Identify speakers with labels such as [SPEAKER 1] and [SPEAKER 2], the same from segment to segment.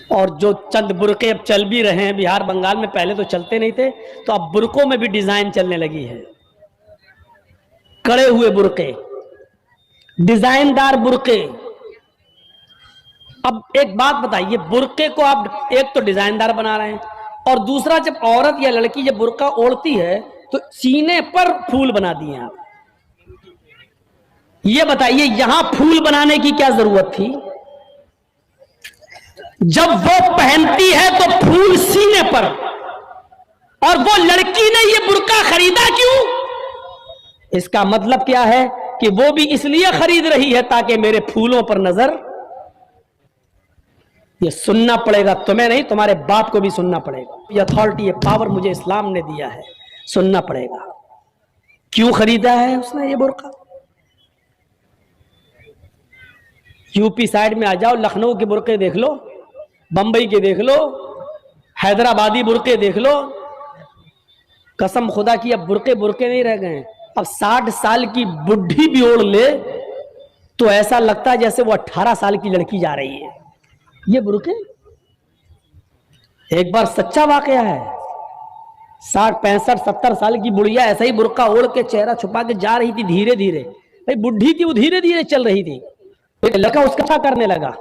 [SPEAKER 1] اور جو چند برقے اب چل بھی رہے ہیں بہار بنگال میں، پہلے تو چلتے نہیں تھے، تو اب برقوں میں بھی ڈیزائن چلنے لگی ہے، کڑے ہوئے برقے، ڈیزائن دار برقے۔ اب ایک بات بتائیے، برقے کو آپ ایک تو ڈیزائن دار بنا رہے ہیں، اور دوسرا جب عورت یا لڑکی جب برقع اوڑھتی ہے تو سینے پر پھول بنا دیے آپ۔ یہ بتائیے یہاں پھول بنانے کی کیا ضرورت تھی؟ جب وہ پہنتی ہے تو پھول سینے پر، اور وہ لڑکی نے یہ برقع خریدا کیوں؟ اس کا مطلب کیا ہے کہ وہ بھی اس لیے خرید رہی ہے تاکہ میرے پھولوں پر نظر۔ یہ سننا پڑے گا، تمہیں نہیں تمہارے باپ کو بھی سننا پڑے گا۔ یہ اتھارٹی، یہ پاور مجھے اسلام نے دیا ہے، سننا پڑے گا۔ کیوں خریدا ہے اس نے یہ برقع؟ یو پی سائڈ میں آ جاؤ، لکھنؤ کے برقعے دیکھ لو، بمبئی کے دیکھ لو، حیدرآبادی برقعے دیکھ لو، قسم خدا کی اب برقعے نہیں رہ گئے۔ اب 60 سال کی بڈھی بھی اوڑھ لے تو ایسا لگتا ہے جیسے وہ 18 سال کی لڑکی جا رہی ہے۔ یہ برقعے ایک بار سچا واقعہ ہے، 60 65 70 سال کی بڑھیا ایسا ہی برقع اوڑھ کے چہرہ چھپا کے جا رہی تھی دھیرے دھیرے۔ بھائی بڈھی تھی، وہ دھیرے دھیرے چل رہی تھی، لڑکا اس کا پیچھا کرنے لگا،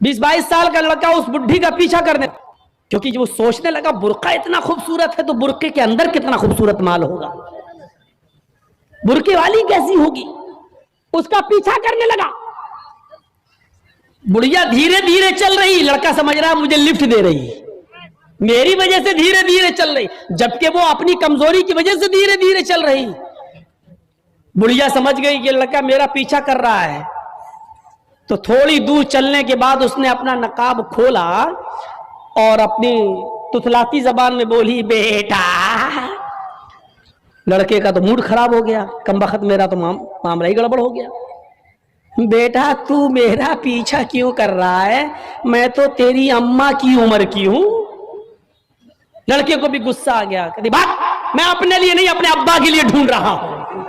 [SPEAKER 1] 20 22 سال کا لڑکا اس بڈھی کا پیچھا کرنے، کیونکہ جو سوچنے لگا برقع اتنا خوبصورت ہے تو برقعے کے اندر کتنا خوبصورت مال ہوگا، برقعے والی کیسی ہوگی، اس کا پیچھا کرنے لگا۔ بڑھیا دھیرے دھیرے چل رہی، لڑکا سمجھ رہا مجھے لفٹ دے رہی، میری وجہ سے دھیرے دھیرے چل رہی، جبکہ وہ اپنی کمزوری کی وجہ سے دھیرے دھیرے چل رہی۔ بڑھیا سمجھ گئی کہ لڑکا میرا پیچھا کر رہا ہے، تو تھوڑی دور چلنے کے بعد اس نے اپنا نقاب کھولا اور اپنی تتلاتی زبان میں بولی، بیٹا۔ لڑکے کا تو موڈ خراب ہو گیا، کم بخت میرا تو معاملہ ہی گڑبڑ ہو گیا۔ بیٹا تو میرا پیچھا کیوں کر رہا ہے؟ میں تو تیری اماں کی عمر کی ہوں۔ لڑکے کو بھی غصہ آ گیا، کہتی بات میں اپنے لیے نہیں اپنے ابا کے لیے ڈھونڈ رہا ہوں۔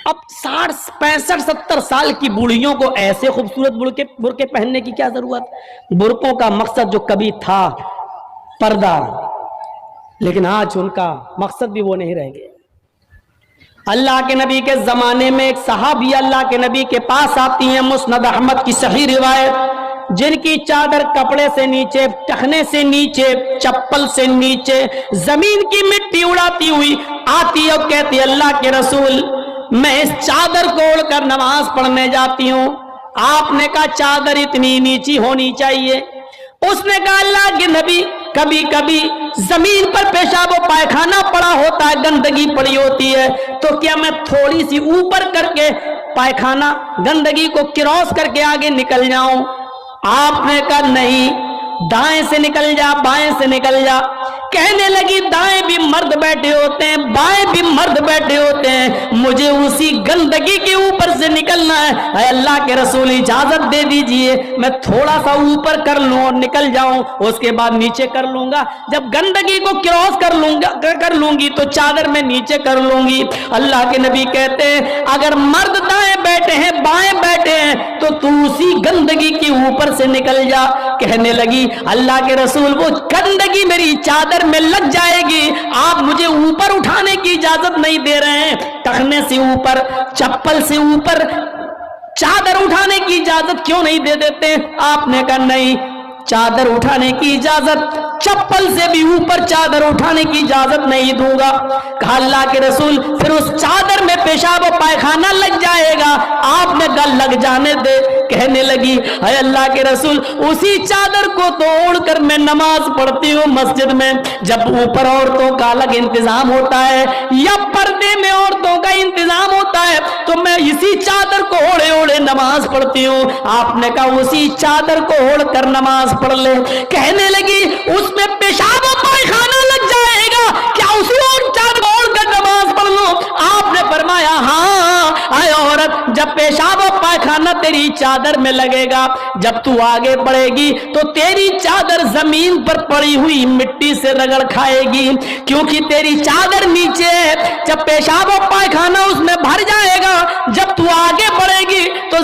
[SPEAKER 1] اب 60 65 70 سال کی بوڑھیوں کو ایسے خوبصورت برقعے پہننے کی کیا ضرورت؟ برقعوں کا مقصد جو کبھی تھا پردہ، لیکن آج ان کا مقصد بھی وہ نہیں رہ گیا۔ اللہ کے نبی کے زمانے میں ایک صحابی اللہ کے نبی کے پاس آتی ہیں، مسند احمد کی صحیح روایت، جن کی چادر کپڑے سے نیچے، ٹخنے سے نیچے، چپل سے نیچے زمین کی مٹی اڑاتی ہوئی آتی اور کہتی اللہ کے رسول میں اس چادر کو اوڑھ کر نماز پڑھنے جاتی ہوں۔ آپ نے کہا چادر اتنی نیچی ہونی چاہیے؟ اس نے کہا اللہ کے نبی کبھی کبھی زمین پر پیشاب و پائخانہ پڑا ہوتا ہے، گندگی پڑی ہوتی ہے، تو کیا میں تھوڑی سی اوپر کر کے پائخانہ گندگی کو کراس کر کے آگے نکل جاؤں؟ آپ نے کہا نہیں، دائیں سے نکل جا، بائیں سے نکل جا۔ کہنے لگی دائیں بھی مرد بیٹھے ہوتے ہیں، بائیں بھی مرد بیٹھے ہوتے ہیں، مجھے اسی گندگی کے اوپر سے نکلنا ہے، اے اللہ کے رسول اجازت دے دیجئے، میں تھوڑا سا اوپر کر لوں اور نکل جاؤں، اس کے بعد نیچے کر لوں گا، جب گندگی کو کراس کر لوں گی تو چادر میں نیچے کر لوں گی۔ اللہ کے نبی کہتے ہیں اگر مرد دائیں بیٹھے ہیں بائیں بیٹھے ہیں تو تو اسی گندگی کے اوپر سے نکل جا۔ کہنے لگی اللہ کے رسول وہ گندگی میری چادر میں لگ جائے گی، آپ مجھے اوپر اٹھانے کی اجازت نہیں دے رہے ہیں، ٹخنے سے اوپر، چپل سے اوپر چادر اٹھانے کی اجازت کیوں نہیں دے دیتے؟ آپ نے کہا نہیں، چادر اٹھانے کی اجازت، چپل سے بھی اوپر چادر اٹھانے کی اجازت نہیں دوں گا۔ کہا اللہ کے رسول پھر اس چادر میں پیشاب و پائخانہ لگ جائے گا، آپ نے کہا لگ جانے دے۔ کہنے لگی اے اللہ کے رسول اسی چادر کو تو اوڑھ کر میں نماز پڑھتی ہوں مسجد میں، جب اوپر عورتوں کا الگ انتظام ہوتا ہے یا پردے میں عورتوں کا انتظام ہوتا ہے تو میں اسی چادر کو اوڑھے اوڑھے نماز پڑھتی ہوں۔ آپ نے کہا اسی چادر کو اوڑھ کر نماز پڑھ لے۔ کہنے لگی اس میں پیشاب و پائخانہ لگ جائے گا، کیا اسی اور چادر کو اوڑھ کر نماز پڑھ لوں؟ آپ نے فرمایا ہاں اے عورت، جب پیشاب و پائخانہ تیری چادر میں لگے گا، جب تو آگے بڑھے گی تو تیری چادر زمین پر پڑی ہوئی مٹی سے رگڑ کھائے گی، کیونکہ تیری چادر نیچے ہے، جب پیشاب و پائخانہ اس میں بھر جائے گا، جب تو آگے بڑھے گی تو